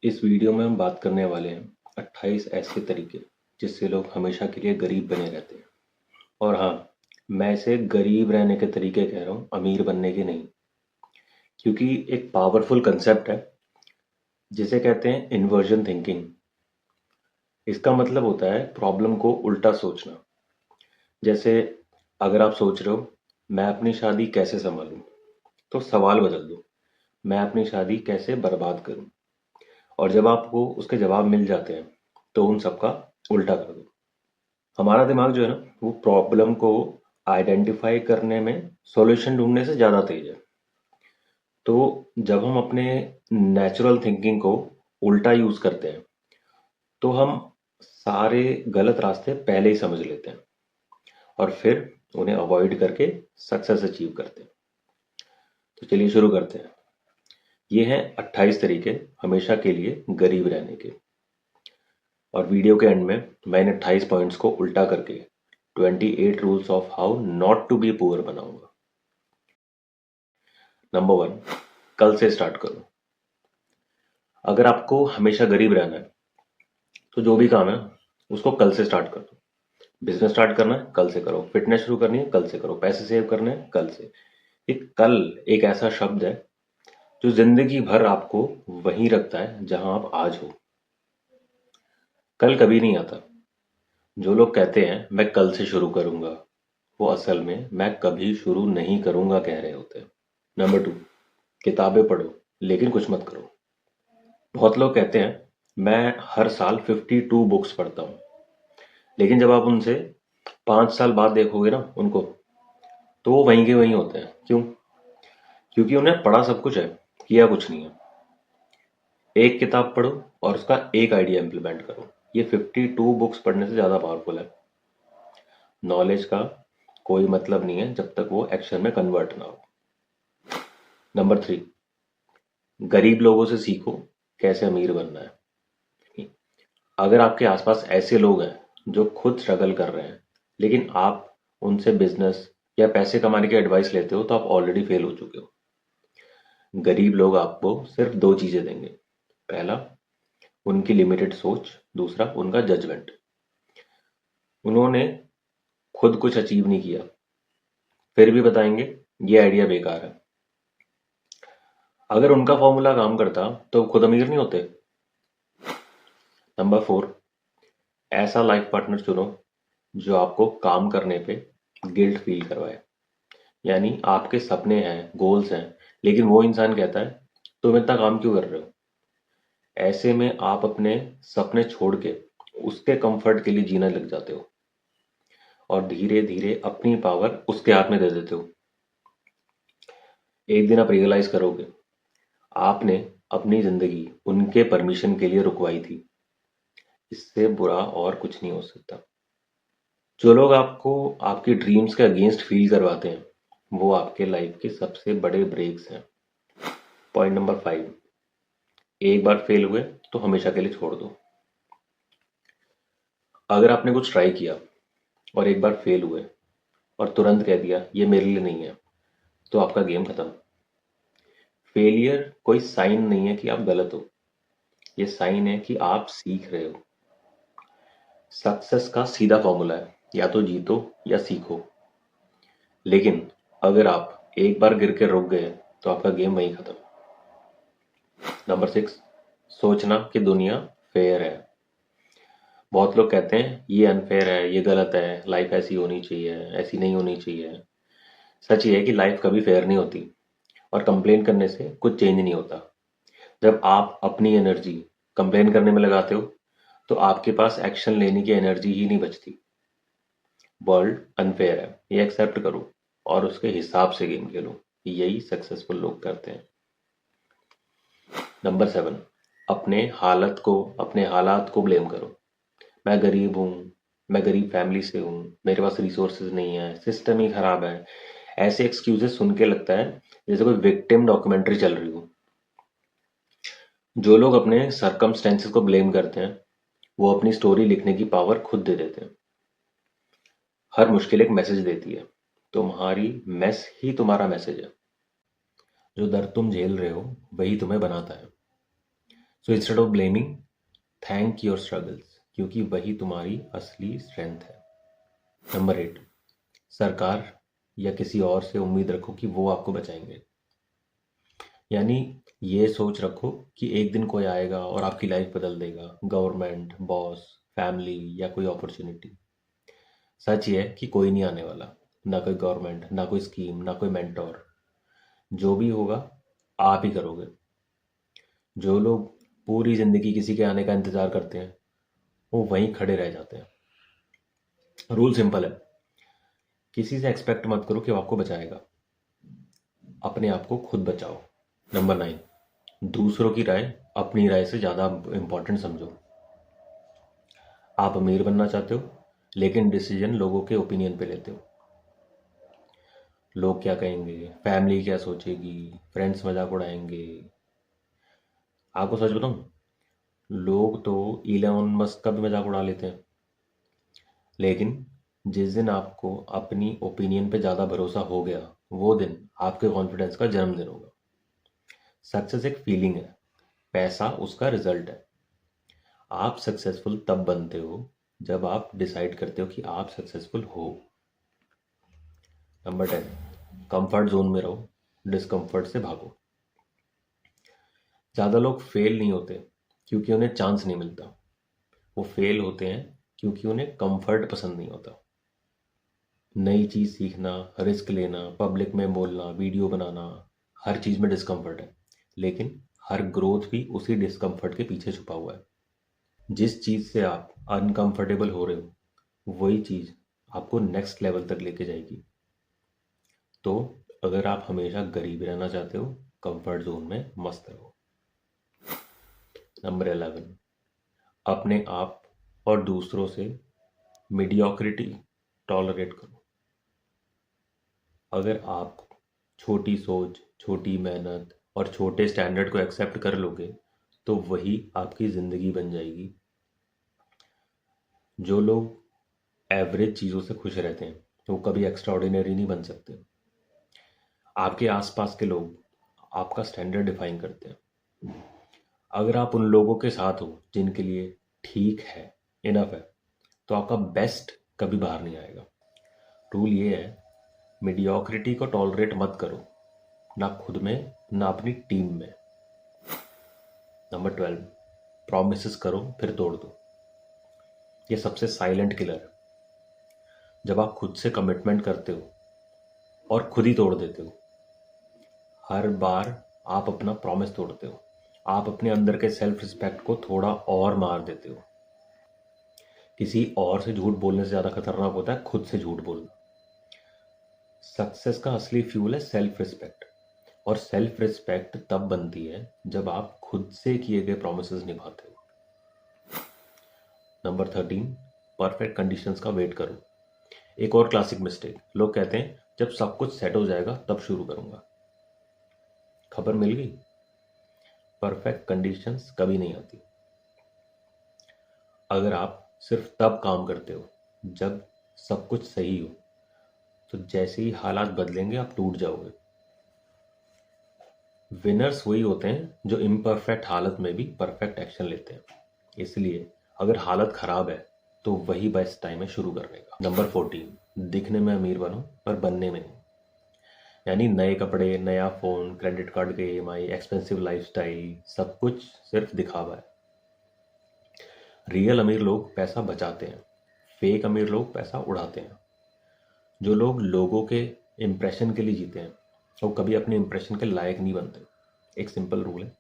इस वीडियो में हम बात करने वाले हैं 28 ऐसे तरीके जिससे लोग हमेशा के लिए गरीब बने रहते हैं। और हाँ, मैं इसे गरीब रहने के तरीके कह रहा हूँ, अमीर बनने के नहीं। क्योंकि एक पावरफुल कंसेप्ट है जिसे कहते हैं इन्वर्जन थिंकिंग। इसका मतलब होता है प्रॉब्लम को उल्टा सोचना। जैसे अगर आप सोच रहे हो मैं अपनी शादी कैसे संभालूं, तो सवाल बदल दो, मैं अपनी शादी कैसे बर्बाद करूं। और जब आपको उसके जवाब मिल जाते हैं तो उन सबका उल्टा कर दो। हमारा दिमाग जो है ना, वो प्रॉब्लम को आइडेंटिफाई करने में सॉल्यूशन ढूंढने से ज़्यादा तेज है। तो जब हम अपने नेचुरल थिंकिंग को उल्टा यूज़ करते हैं तो हम सारे गलत रास्ते पहले ही समझ लेते हैं और फिर उन्हें अवॉइड करके सक्सेस अचीव करते हैं। तो चलिए शुरू करते हैं। ये हैं 28 तरीके हमेशा के लिए गरीब रहने के। और वीडियो के एंड में मैं इन 28 पॉइंट्स को उल्टा करके 28 rules of how not to be poor बनाऊंगा। नंबर 1, कल से स्टार्ट करो। अगर आपको हमेशा गरीब रहना है तो जो भी काम है उसको कल से स्टार्ट कर दो। बिजनेस स्टार्ट करना है, कल से करो। फिटनेस शुरू करनी है, कल से करो। पैसे सेव करने हैं, कल से। एक कल एक ऐसा शब्द है जो जिंदगी भर आपको वहीं रखता है जहां आप आज हो। कल कभी नहीं आता। जो लोग कहते हैं मैं कल से शुरू करूंगा, वो असल में मैं कभी शुरू नहीं करूंगा कह रहे होते हैं। नंबर 2, किताबें पढ़ो लेकिन कुछ मत करो। बहुत लोग कहते हैं मैं हर साल 52 बुक्स पढ़ता हूँ, लेकिन जब आप उनसे 5 साल बाद देखोगे ना उनको, तो वो वहीं के वहीं होते हैं। क्यों? क्योंकि उन्हें पढ़ा सब कुछ है, किया कुछ नहीं है। एक किताब पढ़ो और उसका एक आइडिया इंप्लीमेंट करो। ये 52 बुक्स पढ़ने से ज़्यादा पावरफुल है। नॉलेज का कोई मतलब नहीं है जब तक वो एक्शन में कन्वर्ट ना हो। नंबर 3, गरीब लोगों से सीखो कैसे अमीर बनना है। अगर आपके आसपास ऐसे लोग हैं जो खुद स्ट्रगल कर रहे हैं, लेकिन आप उनसे बिजनेस या पैसे कमाने की एडवाइस लेते हो, तो आप ऑलरेडी फेल हो चुके हो। गरीब लोग आपको सिर्फ दो चीजें देंगे। पहला, उनकी लिमिटेड सोच। दूसरा, उनका जजमेंट। उन्होंने खुद कुछ अचीव नहीं किया, फिर भी बताएंगे ये आइडिया बेकार है। अगर उनका फॉर्मूला काम करता तो खुद अमीर नहीं होते। नंबर 4, ऐसा लाइफ पार्टनर चुनो जो आपको काम करने पे गिल्ट फील करवाए। यानी आपके सपने हैं, गोल्स हैं, लेकिन वो इंसान कहता है तुम इतना काम क्यों कर रहे हो। ऐसे में आप अपने सपने छोड़ के उसके कंफर्ट के लिए जीना लग जाते हो और धीरे धीरे अपनी पावर उसके हाथ में दे देते हो। एक दिन आप रियलाइज करोगे आपने अपनी जिंदगी उनके परमिशन के लिए रुकवाई थी। इससे बुरा और कुछ नहीं हो सकता। जो लोग आपको आपकी ड्रीम्स के अगेंस्ट फील करवाते हैं वो आपके लाइफ के सबसे बड़े ब्रेक्स हैं। पॉइंट नंबर 5, एक बार फेल हुए तो हमेशा के लिए छोड़ दो। अगर आपने कुछ ट्राई किया और एक बार फेल हुए और तुरंत कह दिया ये मेरे लिए नहीं है, तो आपका गेम खत्म। फेलियर कोई साइन नहीं है कि आप गलत हो, ये साइन है कि आप सीख रहे हो। सक्सेस का सीधा फॉर्मूला है, या तो जीतो या सीखो। लेकिन अगर आप एक बार गिर के रुक गए तो आपका गेम वहीं खत्म। नंबर 6, सोचना कि दुनिया फेयर है। बहुत लोग कहते हैं ये अनफेयर है, ये गलत है, लाइफ ऐसी होनी चाहिए, ऐसी नहीं होनी चाहिए। सच ये है कि लाइफ कभी फेयर नहीं होती और कंप्लेन करने से कुछ चेंज नहीं होता। जब आप अपनी एनर्जी कंप्लेन करने में लगाते हो तो आपके पास एक्शन लेने की एनर्जी ही नहीं बचती। वर्ल्ड अनफेयर है, ये एक्सेप्ट करो और उसके हिसाब से गेम खेलो। यही सक्सेसफुल लोग करते हैं। नंबर 7, अपने हालात को ब्लेम करो। मैं गरीब हूँ, मैं गरीब फैमिली से हूँ, मेरे पास रिसोर्सेज नहीं है, सिस्टम ही खराब है। ऐसे एक्सक्यूजेस सुन के लगता है जैसे कोई विक्टिम डॉक्यूमेंट्री चल रही हो। जो लोग अपने सरकमस्टेंसेस को ब्लेम करते हैं वो अपनी स्टोरी लिखने की पावर खुद दे देते हैं। हर मुश्किल एक मैसेज देती है, तुम्हारी मेस ही तुम्हारा मैसेज है। जो दर्द तुम झेल रहे हो वही तुम्हें बनाता है। So instead of blaming, thank your struggles, क्योंकि वही तुम्हारी असली स्ट्रेंथ है। नंबर 8, सरकार या किसी और से उम्मीद रखो कि वो आपको बचाएंगे। यानी ये सोच रखो कि एक दिन कोई आएगा और आपकी लाइफ बदल देगा, गवर्नमेंट, बॉस, फैमिली या कोई अपॉर्चुनिटी। सच ये है कि कोई नहीं आने वाला, ना कोई गवर्नमेंट, ना कोई स्कीम, ना कोई मेंटोर। जो भी होगा आप ही करोगे। जो लोग पूरी जिंदगी किसी के आने का इंतजार करते हैं वो वहीं खड़े रह जाते हैं। रूल सिंपल है, किसी से एक्सपेक्ट मत करो कि वो आपको बचाएगा, अपने आप को खुद बचाओ। नंबर 9, दूसरों की राय अपनी राय से ज़्यादा इंपॉर्टेंट समझो। आप अमीर बनना चाहते हो लेकिन डिसीजन लोगों के ओपिनियन पे लेते हो। लोग क्या कहेंगे, फैमिली क्या सोचेगी, फ्रेंड्स मजाक उड़ाएंगे। आपको सच बताऊं, लोग तो इलॉन मस्क का भी मजाक उड़ा लेते हैं, लेकिन जिस दिन आपको अपनी ओपिनियन पे ज़्यादा भरोसा हो गया वो दिन आपके कॉन्फिडेंस का जन्मदिन होगा। सक्सेस एक फीलिंग है, पैसा उसका रिजल्ट है। आप सक्सेसफुल तब बनते हो जब आप डिसाइड करते हो कि आप सक्सेसफुल हो। नंबर 10, कंफर्ट जोन में रहो, डिस्कंफर्ट से भागो। ज़्यादा लोग फेल नहीं होते क्योंकि उन्हें चांस नहीं मिलता, वो फेल होते हैं क्योंकि उन्हें कंफर्ट पसंद नहीं होता। नई चीज़ सीखना, रिस्क लेना, पब्लिक में बोलना, वीडियो बनाना, हर चीज़ में डिस्कम्फर्ट है, लेकिन हर ग्रोथ भी उसी डिस्कम्फर्ट के पीछे छुपा हुआ है। जिस चीज़ से आप अनकंफर्टेबल हो रहे हो वही चीज़ आपको नेक्स्ट लेवल तक लेके जाएगी। तो अगर आप हमेशा गरीब रहना चाहते हो, कंफर्ट जोन में मस्त रहो। नंबर 11, अपने आप और दूसरों से मीडियोक्रिटी टॉलरेट करो। अगर आप छोटी सोच, छोटी मेहनत और छोटे स्टैंडर्ड को एक्सेप्ट कर लोगे तो वही आपकी ज़िंदगी बन जाएगी। जो लोग एवरेज चीज़ों से खुश रहते हैं वो कभी एक्स्ट्रा ऑर्डिनरी नहीं बन सकते। आपके आसपास के लोग आपका स्टैंडर्ड डिफाइन करते हैं। अगर आप उन लोगों के साथ हो जिनके लिए ठीक है, इनफ है, तो आपका बेस्ट कभी बाहर नहीं आएगा। रूल ये है, मीडियोक्रिटी को टॉलरेट मत करो, ना खुद में ना अपनी टीम में। नंबर 12, प्रॉमिसेस करो फिर तोड़ दो। ये सबसे साइलेंट किलर है। जब आप खुद से कमिटमेंट करते हो और खुद ही तोड़ देते हो, हर बार आप अपना प्रॉमिस तोड़ते हो, आप अपने अंदर के सेल्फ रिस्पेक्ट को थोड़ा और मार देते हो। किसी और से झूठ बोलने से ज़्यादा खतरनाक होता है खुद से झूठ बोलना। सक्सेस का असली फ्यूल है सेल्फ रिस्पेक्ट, और सेल्फ रिस्पेक्ट तब बनती है जब आप खुद से किए गए प्रॉमिसेस निभाते हो। नंबर 13, परफेक्ट कंडीशंस का वेट करो। एक और क्लासिक मिस्टेक, लोग कहते हैं जब सब कुछ सेट हो जाएगा तब शुरू करूंगा। खबर मिल गई, परफेक्ट कंडीशंस कभी नहीं आती। अगर आप सिर्फ तब काम करते हो जब सब कुछ सही हो, तो जैसे ही हालात बदलेंगे आप टूट जाओगे। विनर्स वही होते हैं जो इम्परफेक्ट हालत में भी परफेक्ट एक्शन लेते हैं। इसलिए अगर हालत खराब है तो वही बेस्ट टाइम है शुरू करने का। नंबर 14, दिखने में अमीर बनो पर बनने में नहीं। यानी नए कपड़े, नया फ़ोन, क्रेडिट कार्ड के EMI, एक्सपेंसिव लाइफस्टाइल, सब कुछ सिर्फ दिखावा है। रियल अमीर लोग पैसा बचाते हैं, फेक अमीर लोग पैसा उड़ाते हैं। जो लोग लोगों के इम्प्रेशन के लिए जीते हैं वो कभी अपने इम्प्रेशन के लायक नहीं बनते। एक सिंपल रूल है,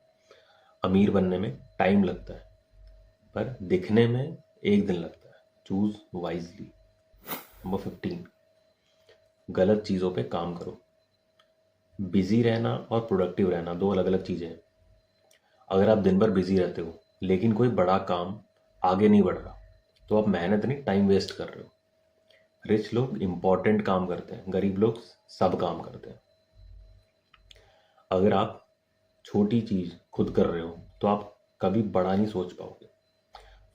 अमीर बनने में टाइम लगता है पर दिखने में एक दिन लगता है। Choose wisely. नंबर 15, गलत चीज़ों पे काम करो। बिजी रहना और प्रोडक्टिव रहना दो अलग अलग चीज़ें हैं। अगर आप दिन भर बिजी रहते हो लेकिन कोई बड़ा काम आगे नहीं बढ़ रहा तो आप मेहनत नहीं, टाइम वेस्ट कर रहे हो। रिच लोग इंपॉर्टेंट काम करते हैं, गरीब लोग सब काम करते हैं। अगर आप छोटी चीज़ खुद कर रहे हो तो आप कभी बड़ा नहीं सोच पाओगे।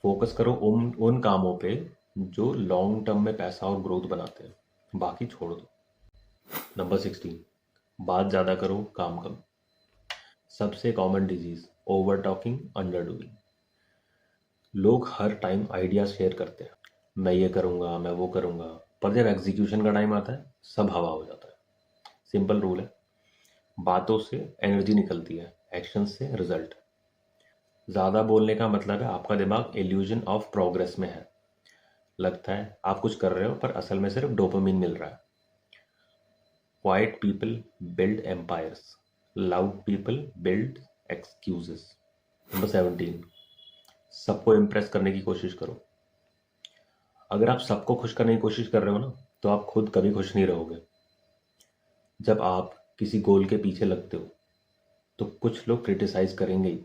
फोकस करो उन उन कामों पे जो लॉन्ग टर्म में पैसा और ग्रोथ बनाते हैं, बाकी छोड़ दो। नंबर 16, बात ज़्यादा करो काम कम। सबसे common disease over talking, under doing. लोग हर टाइम आइडियाज शेयर करते हैं, मैं ये करूँगा, मैं वो करूँगा, पर जब एग्जीक्यूशन का टाइम आता है सब हवा हो जाता है। सिंपल रूल है, बातों से एनर्जी निकलती है, एक्शन से रिजल्ट। ज़्यादा बोलने का मतलब है आपका दिमाग इल्यूजन ऑफ प्रोग्रेस में है। लगता है आप कुछ कर रहे हो पर असल में सिर्फ डोपामिन मिल रहा है। Quiet people build empires, loud people build excuses. Number 17, सबको इम्प्रेस करने की कोशिश करो। अगर आप सबको खुश करने की कोशिश कर रहे हो ना, तो आप खुद कभी खुश नहीं रहोगे। जब आप किसी गोल के पीछे लगते हो तो कुछ लोग क्रिटिसाइज करेंगे ही।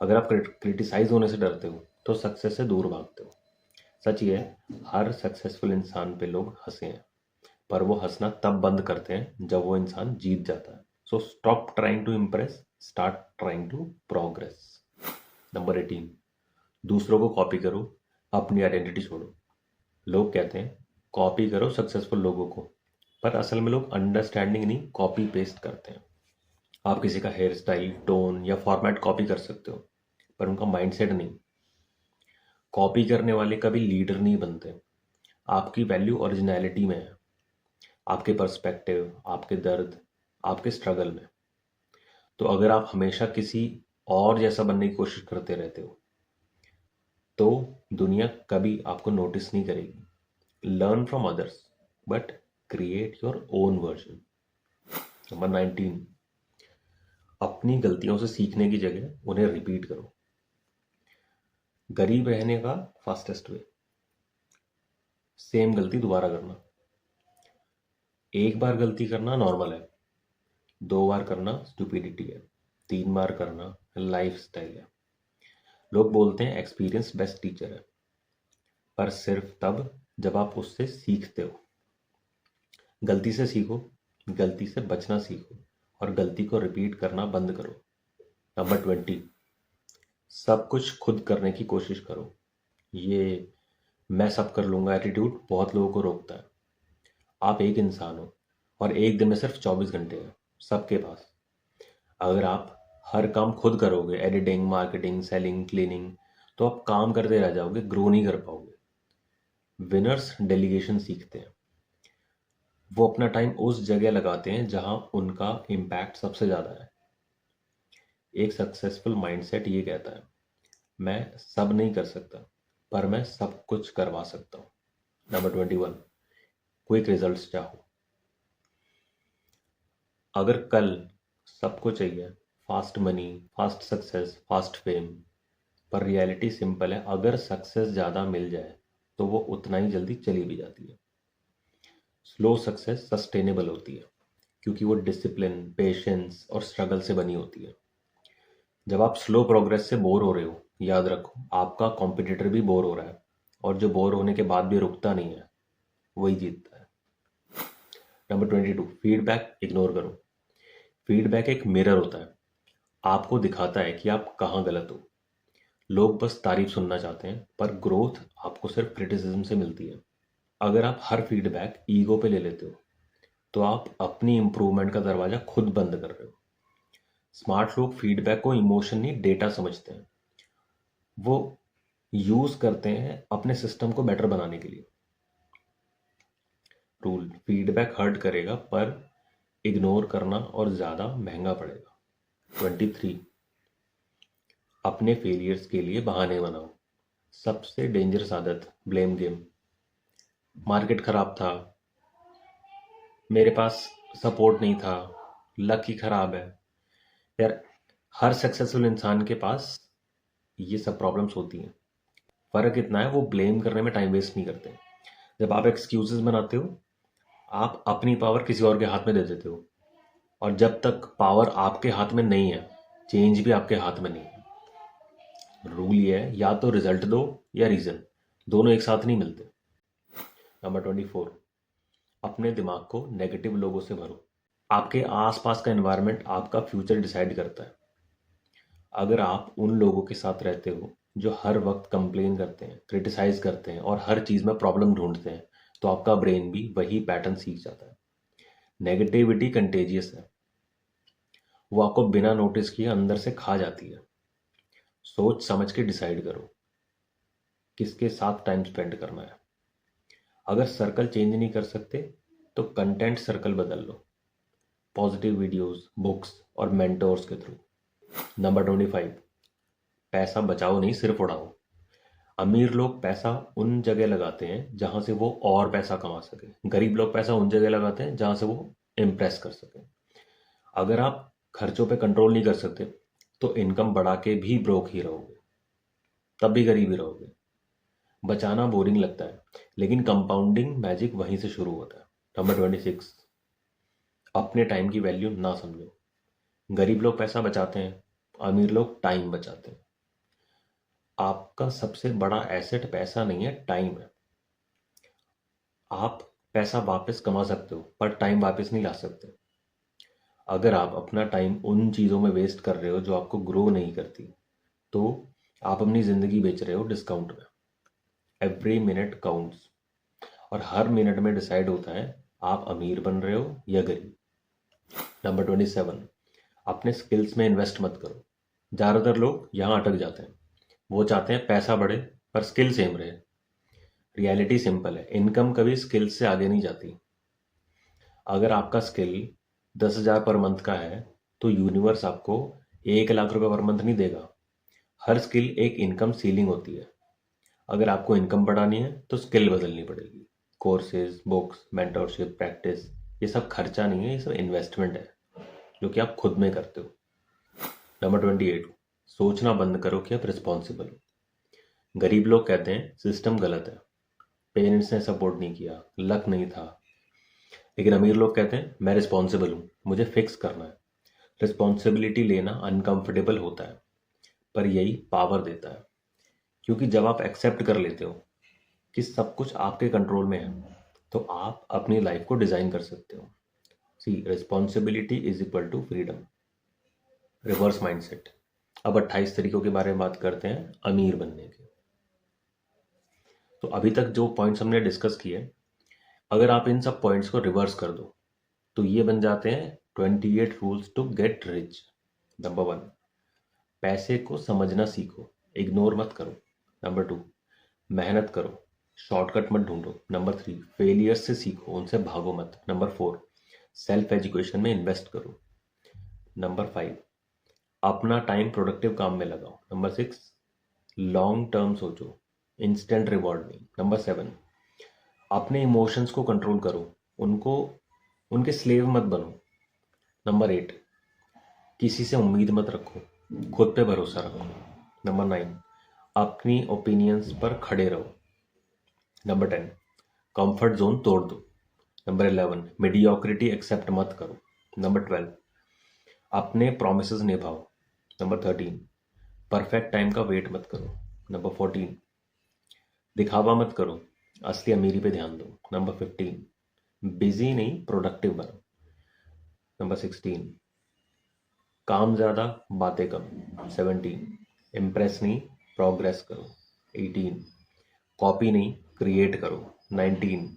अगर आप क्रिटिसाइज होने से डरते हो तो सक्सेस से दूर भागते हो। सच ये है, हर सक्सेसफुल इंसान पे लोग हंसे हैं, पर वो हंसना तब बंद करते हैं जब वो इंसान जीत जाता है। So stop trying to impress, start trying to progress. Number 18, दूसरों को कॉपी करो, अपनी आइडेंटिटी छोड़ो। लोग कहते हैं कॉपी करो सक्सेसफुल लोगों को, पर असल में लोग अंडरस्टैंडिंग नहीं, कॉपी पेस्ट करते हैं। आप किसी का हेयर स्टाइल, टोन या फॉर्मेट कॉपी कर सकते हो, पर उनका माइंडसेट नहीं। कॉपी करने वाले कभी लीडर नहीं बनते। आपकी वैल्यू ओरिजिनलिटी में है, आपके पर्सपेक्टिव, आपके दर्द, आपके स्ट्रगल में। तो अगर आप हमेशा किसी और जैसा बनने की कोशिश करते रहते हो तो दुनिया कभी आपको नोटिस नहीं करेगी। Learn from others but create your own version. Number 19, अपनी गलतियों से सीखने की जगह उन्हें रिपीट करो। गरीब रहने का फास्टेस्ट वे, सेम गलती दोबारा करना। एक बार गलती करना नॉर्मल है, 2 बार करना स्टुपिडिटी है, 3 बार करना लाइफ स्टाइल है। लोग बोलते हैं एक्सपीरियंस बेस्ट टीचर है, पर सिर्फ तब जब आप उससे सीखते हो। गलती से सीखो, गलती से बचना सीखो, और गलती को रिपीट करना बंद करो। नंबर 20, सब कुछ खुद करने की कोशिश करो। ये मैं सब कर लूँगा एटीट्यूड बहुत लोगों को रोकता है। आप एक इंसान हो और एक दिन में सिर्फ 24 घंटे हैं सबके पास। अगर आप हर काम खुद करोगे, एडिटिंग, मार्केटिंग, सेलिंग, क्लीनिंग, तो आप काम करते रह जाओगे, ग्रो नहीं कर पाओगे। विनर्स डेलीगेशन सीखते हैं, वो अपना टाइम उस जगह लगाते हैं जहां उनका इम्पैक्ट सबसे ज़्यादा है। एक सक्सेसफुल माइंडसेट ये कहता है, मैं सब नहीं कर सकता पर मैं सब कुछ करवा सकता हूँ। नंबर 21, क्विक रिजल्ट्स चाहो। अगर कल सबको चाहिए fast money, fast success, fast fame, पर रियलिटी सिंपल है, अगर सक्सेस ज़्यादा मिल जाए तो वो उतना ही जल्दी चली भी जाती है। स्लो सक्सेस सस्टेनेबल होती है क्योंकि वो डिसिप्लिन, पेशेंस और स्ट्रगल से बनी होती है। जब आप स्लो प्रोग्रेस से बोर हो रहे हो, याद रखो आपका कॉम्पिटिटर भी बोर हो रहा है, और जो बोर होने के बाद भी रुकता नहीं है वही जीतता है। नंबर 22, फीडबैक इग्नोर करो। फीडबैक एक मिरर होता है, आपको दिखाता है कि आप कहाँ गलत हो। लोग बस तारीफ सुनना चाहते हैं, पर ग्रोथ आपको सिर्फ क्रिटिसिज्म से मिलती है। अगर आप हर फीडबैक ईगो पे ले लेते हो तो आप अपनी इंप्रूवमेंट का दरवाजा खुद बंद कर रहे हो। स्मार्ट लोग फीडबैक को इमोशन नहीं, डेटा समझते हैं। वो यूज करते हैं अपने सिस्टम को बेटर बनाने के लिए। रूल, फीडबैक हर्ट करेगा पर इग्नोर करना और ज़्यादा महंगा पड़ेगा। 23, अपने फेलियर्स के लिए बहाने बनाओ। सबसे डेंजरस आदत, ब्लेम गेम। मार्केट खराब था, मेरे पास सपोर्ट नहीं था, लक ही खराब है। यार, हर सक्सेसफुल इंसान के पास ये सब प्रॉब्लम्स होती हैं। फ़र्क इतना है वो ब्लेम करने में टाइम वेस्ट नहीं करते। जब आप एक्सक्यूजेस बनाते हो आप अपनी पावर किसी और के हाथ में दे देते हो, और जब तक पावर आपके हाथ में नहीं है चेंज भी आपके हाथ में नहीं है। रूल ये है, या तो रिजल्ट दो या रीज़न, दोनों एक साथ नहीं मिलते। नंबर 24, अपने दिमाग को नेगेटिव लोगों से भरो। आपके आसपास का एनवायरनमेंट आपका फ्यूचर डिसाइड करता है। अगर आप उन लोगों के साथ रहते हो जो हर वक्त कंप्लेन करते हैं, क्रिटिसाइज करते हैं और हर चीज़ में प्रॉब्लम ढूंढते हैं, तो आपका ब्रेन भी वही पैटर्न सीख जाता है। नेगेटिविटी कंटेजियस है, वो आपको बिना नोटिस किए अंदर से खा जाती है। सोच समझ के डिसाइड करो किसके साथ टाइम स्पेंड करना है। अगर सर्कल चेंज नहीं कर सकते तो कंटेंट सर्कल बदल लो, पॉजिटिव वीडियोस, बुक्स और मेंटोर्स के थ्रू। नंबर 25, पैसा बचाओ नहीं सिर्फ उड़ाओ। अमीर लोग पैसा उन जगह लगाते हैं जहां से वो और पैसा कमा सके। गरीब लोग पैसा उन जगह लगाते हैं जहां से वो इम्प्रेस कर सके। अगर आप खर्चों पे कंट्रोल नहीं कर सकते तो इनकम बढ़ा के भी ब्रोक ही रहोगे, तब भी गरीब ही रहोगे। बचाना बोरिंग लगता है लेकिन कंपाउंडिंग मैजिक वहीं से शुरू होता है। नंबर 26, अपने टाइम की वैल्यू ना समझो। गरीब लोग पैसा बचाते हैं, अमीर लोग टाइम बचाते हैं। आपका सबसे बड़ा एसेट पैसा नहीं है, टाइम है। आप पैसा वापस कमा सकते हो पर टाइम वापस नहीं ला सकते। अगर आप अपना टाइम उन चीज़ों में वेस्ट कर रहे हो जो आपको ग्रो नहीं करती तो आप अपनी ज़िंदगी बेच रहे हो डिस्काउंट में। एवरी मिनट काउंट्स और हर मिनट में डिसाइड होता है आप अमीर बन रहे हो या गरीब। नंबर 27, अपने स्किल्स में इन्वेस्ट मत करो। ज़्यादातर लोग यहाँ अटक जाते हैं। वो चाहते हैं पैसा बढ़े पर स्किल सेम रहे। रियलिटी सिंपल है, इनकम कभी स्किल से आगे नहीं जाती। अगर आपका स्किल 10,000 पर मंथ का है तो यूनिवर्स आपको 1 लाख रुपए पर मंथ नहीं देगा। हर स्किल एक इनकम सीलिंग होती है। अगर आपको इनकम बढ़ानी है तो स्किल बदलनी पड़ेगी। कोर्सेज, बुक्स, मेंटरशिप, प्रैक्टिस, ये सब खर्चा नहीं है, ये सब इन्वेस्टमेंट है जो कि आप खुद में करते हो। नंबर 28, सोचना बंद करो कि आप रिस्पॉन्सिबल हो। गरीब लोग कहते हैं सिस्टम गलत है, पेरेंट्स ने सपोर्ट नहीं किया, लक नहीं था। लेकिन अमीर लोग कहते हैं मैं रिस्पॉन्सिबल हूँ, मुझे फिक्स करना है। रिस्पॉन्सिबिलिटी लेना अनकंफर्टेबल होता है पर यही पावर देता है, क्योंकि जब आप एक्सेप्ट कर लेते हो कि सब कुछ आपके कंट्रोल में है तो आप अपनी लाइफ को डिजाइन कर सकते हो। See, responsibility is equal to freedom. Reverse mindset. अब 28 तरीकों के बारे में बात करते हैं अमीर बनने के। तो अभी तक जो पॉइंट्स हमने डिस्कस किए, अगर आप इन सब पॉइंट्स को रिवर्स कर दो तो ये बन जाते हैं 28 rules to get rich. Number 1, पैसे को समझना सीखो, इग्नोर मत करो। नंबर 2, मेहनत करो, शॉर्टकट मत ढूंढो। नंबर 3, फेलियर से सीखो, उनसे भागो मत। नंबर 4, सेल्फ एजुकेशन में इन्वेस्ट करो। नंबर 5, अपना टाइम प्रोडक्टिव काम में लगाओ। नंबर 6, लॉन्ग टर्म सोचो, इंस्टेंट रिवॉर्ड नहीं। नंबर 7, अपने इमोशंस को कंट्रोल करो, उनको उनके स्लेव मत बनो। नंबर 8, किसी से उम्मीद मत रखो, खुद पे भरोसा रखो। नंबर 9, अपनी ओपिनियंस पर खड़े रहो। नंबर 10, कंफर्ट जोन तोड़ दो। नंबर 11, मीडियोक्रिटी एक्सेप्ट मत करो। नंबर 12, अपने प्रोमिसेस निभाओ। नंबर 13, परफेक्ट टाइम का वेट मत करो। नंबर 14, दिखावा मत करो, असली अमीरी पे ध्यान दो। नंबर 15, बिजी नहीं प्रोडक्टिव बनो। नंबर 16, काम ज़्यादा बातें कम। 17, इम्प्रेस नहीं प्रोग्रेस करो। 18, कॉपी नहीं क्रिएट करो। 19,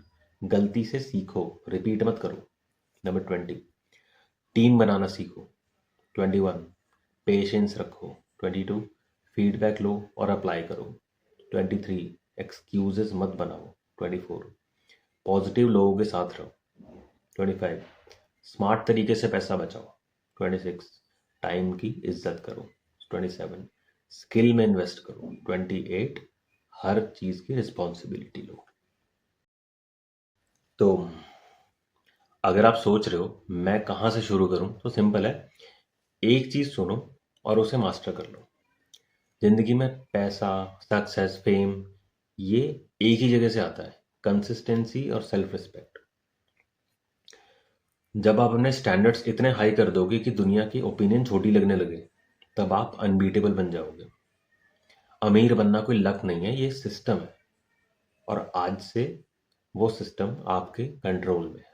गलती से सीखो, रिपीट मत करो। नंबर 20, टीम बनाना सीखो। 21, पेशेंस रखो। 22, फीडबैक लो और अप्लाई करो। 23, एक्सक्यूजेस मत बनाओ। 24, पॉजिटिव लोगों के साथ रहो। 25, स्मार्ट तरीके से पैसा बचाओ। 26, टाइम की इज्जत करो। 27, स्किल में इन्वेस्ट करो। 28, हर चीज की रिस्पॉन्सिबिलिटी लो। तो अगर आप सोच रहे हो मैं कहाँ से शुरू करूं तो सिंपल है, एक चीज सुनो और उसे मास्टर कर लो। जिंदगी में पैसा, सक्सेस, फेम ये एक ही जगह से आता है, कंसिस्टेंसी और सेल्फ रिस्पेक्ट। जब आप अपने स्टैंडर्ड्स इतने हाई कर दोगे कि दुनिया की ओपिनियन छोटी लगने लगे तब आप अनबीटेबल बन जाओगे। अमीर बनना कोई लक नहीं है, ये सिस्टम है और आज से वो सिस्टम आपके कंट्रोल में है।